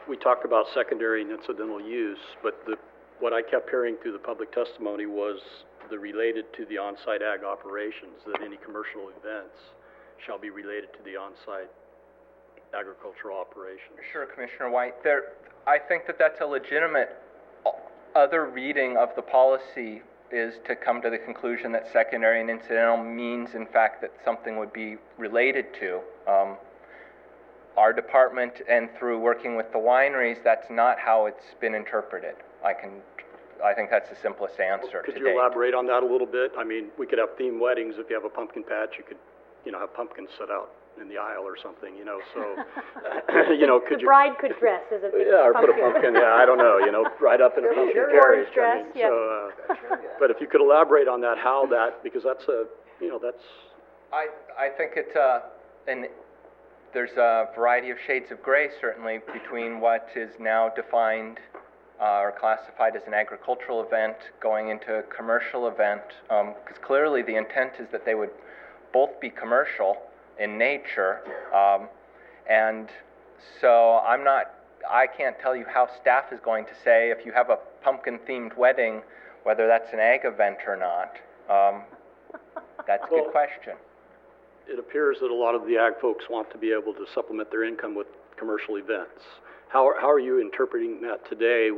we talk about secondary and incidental use, but what I kept hearing through the public testimony was the related to the on-site ag operations, that any commercial events shall be related to the on-site agricultural operations. Sure, Commissioner White. I think that that's a legitimate other reading of the policy is to come to the conclusion that secondary and incidental means, in fact, that something would be related to. Our department, and through working with the wineries, that's not how it's been interpreted. I think that's the simplest answer. Could you elaborate on that a little bit? I mean, we could have themed weddings. If you have a pumpkin patch, you could, have pumpkins set out in the aisle or something, so, could the bride could dress as a or put a pumpkin, I don't know, right up in a pumpkin carriage. Dress, so, but if you could elaborate on that, how that, because that's that's... I think it's there's a variety of shades of gray, certainly, between what is now defined or classified as an agricultural event going into a commercial event, because clearly the intent is that they would both be commercial in nature, and so I can't tell you how staff is going to say if you have a pumpkin-themed wedding, whether that's an ag event or not. That's a good question. It appears that a lot of the ag folks want to be able to supplement their income with commercial events. How are you interpreting that today,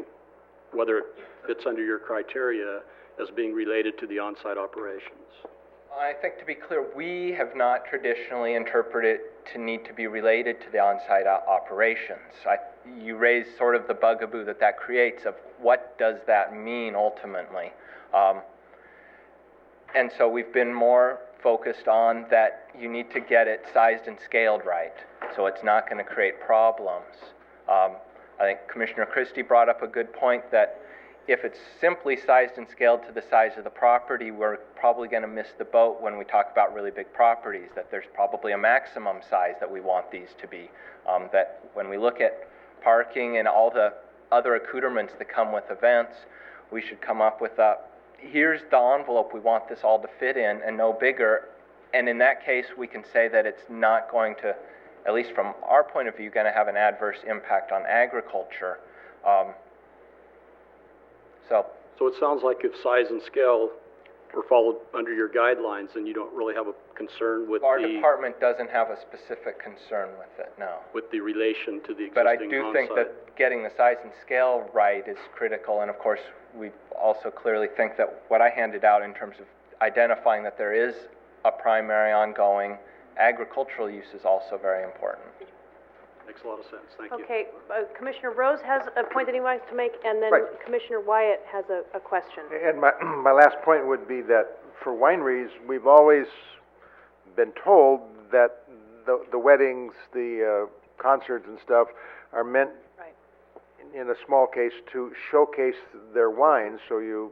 whether it fits under your criteria as being related to the on-site operations? I think, to be clear, we have not traditionally interpreted it to need to be related to the on-site operations. You raise sort of the bugaboo that creates of what does that mean ultimately. And so we've been more focused on that you need to get it sized and scaled right, so it's not going to create problems. I think Commissioner Christie brought up a good point that if it's simply sized and scaled to the size of the property, we're probably going to miss the boat when we talk about really big properties, that there's probably a maximum size that we want these to be. That when we look at parking and all the other accoutrements that come with events, we should come up with here's the envelope we want this all to fit in and no bigger. And in that case, we can say that it's not going to, at least from our point of view, going to have an adverse impact on agriculture. So it sounds like if size and scale were followed under your guidelines, then you don't really have a concern with our department doesn't have a specific concern with it, no. With the relation to the existing But I do think that getting the size and scale right is critical, and of course we also clearly think that what I handed out in terms of identifying that there is a primary ongoing agricultural use is also very important. Makes a lot of sense. Thank you. Okay, Commissioner Rose has a point that he wants to make, and then Commissioner Wyatt has a question. And my last point would be that for wineries, we've always been told that the weddings, the concerts and stuff are meant, in a small case, to showcase their wines. So you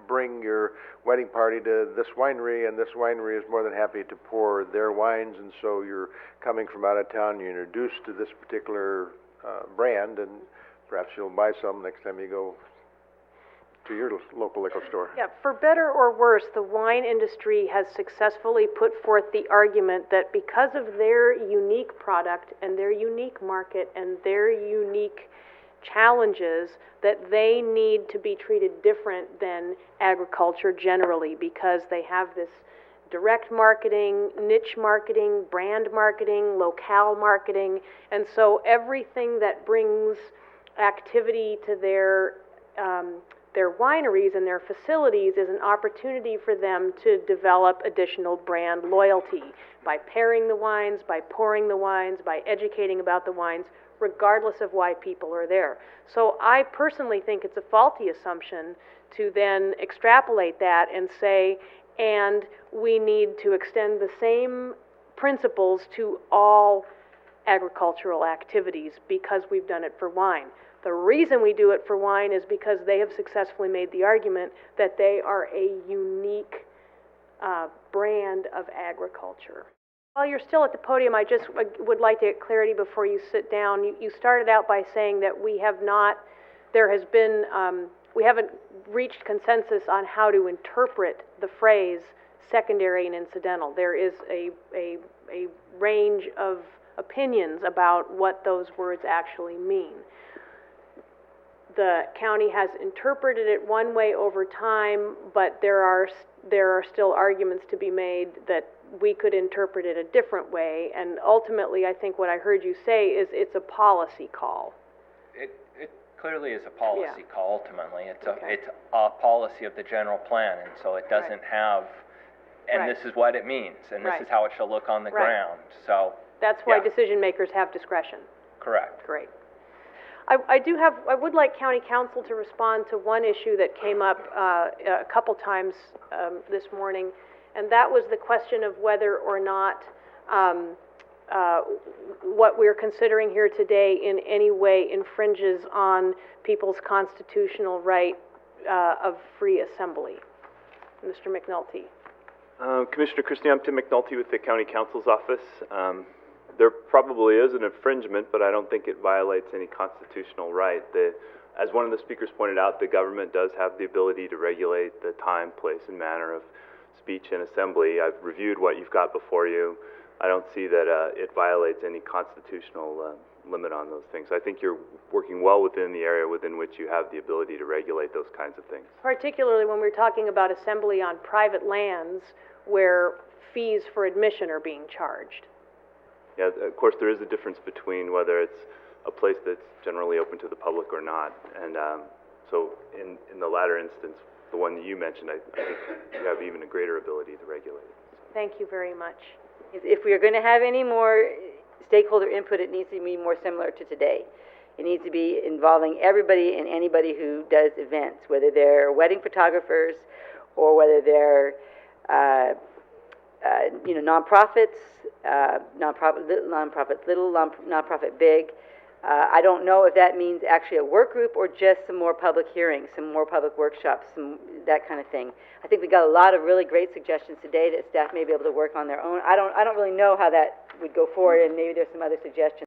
bring your wedding party to this winery, and this winery is more than happy to pour their wines, and so you're coming from out of town, you're introduced to this particular brand, and perhaps you'll buy some next time you go to your local liquor store. Yeah, for better or worse, the wine industry has successfully put forth the argument that because of their unique product and their unique market and their unique challenges, that they need to be treated different than agriculture generally, because they have this direct marketing, niche marketing, brand marketing, locale marketing, and so everything that brings activity to their wineries and their facilities is an opportunity for them to develop additional brand loyalty by pairing the wines, by pouring the wines, by educating about the wines, regardless of why people are there. So I personally think it's a faulty assumption to then extrapolate that and say, and we need to extend the same principles to all agricultural activities because we've done it for wine. The reason we do it for wine is because they have successfully made the argument that they are a unique brand of agriculture. While you're still at the podium, I just would like to get clarity before you sit down. You started out by saying that we haven't reached consensus on how to interpret the phrase secondary and incidental. There is a range of opinions about what those words actually mean. The county has interpreted it one way over time, but there are still arguments to be made that we could interpret it a different way, and ultimately I think what I heard you say is it's a policy call. It clearly is a policy call ultimately. It's Okay. it's a policy of the general plan, and so it doesn't have, and Right. this is what it means, and this Right. is how it shall look on the Right. ground, so. That's why Yeah. decision makers have discretion. Correct. Great. I would like county council to respond to one issue that came up a couple times this morning, and that was the question of whether or not what we're considering here today in any way infringes on people's constitutional right of free assembly. Mr. McNulty. Commissioner Christie, I'm Tim McNulty with the County Council's office. There probably is an infringement, but I don't think it violates any constitutional right. As one of the speakers pointed out, the government does have the ability to regulate the time, place, and manner of speech and assembly. I've reviewed what you've got before you. I don't see that it violates any constitutional limit on those things. I think you're working well within the area within which you have the ability to regulate those kinds of things. Particularly when we're talking about assembly on private lands where fees for admission are being charged. Yeah, of course, there is a difference between whether it's a place that's generally open to the public or not. And so in the latter instance, the one that you mentioned, I think you have even a greater ability to regulate it. Thank you very much. If we are going to have any more stakeholder input, it needs to be more similar to today. It needs to be involving everybody and anybody who does events, whether they're wedding photographers or whether they're nonprofits, little, nonprofit big. I don't know if that means actually a work group or just some more public hearings, some more public workshops, that kind of thing. I think we got a lot of really great suggestions today that staff may be able to work on their own. I don't really know how that would go forward, and maybe there's some other suggestions.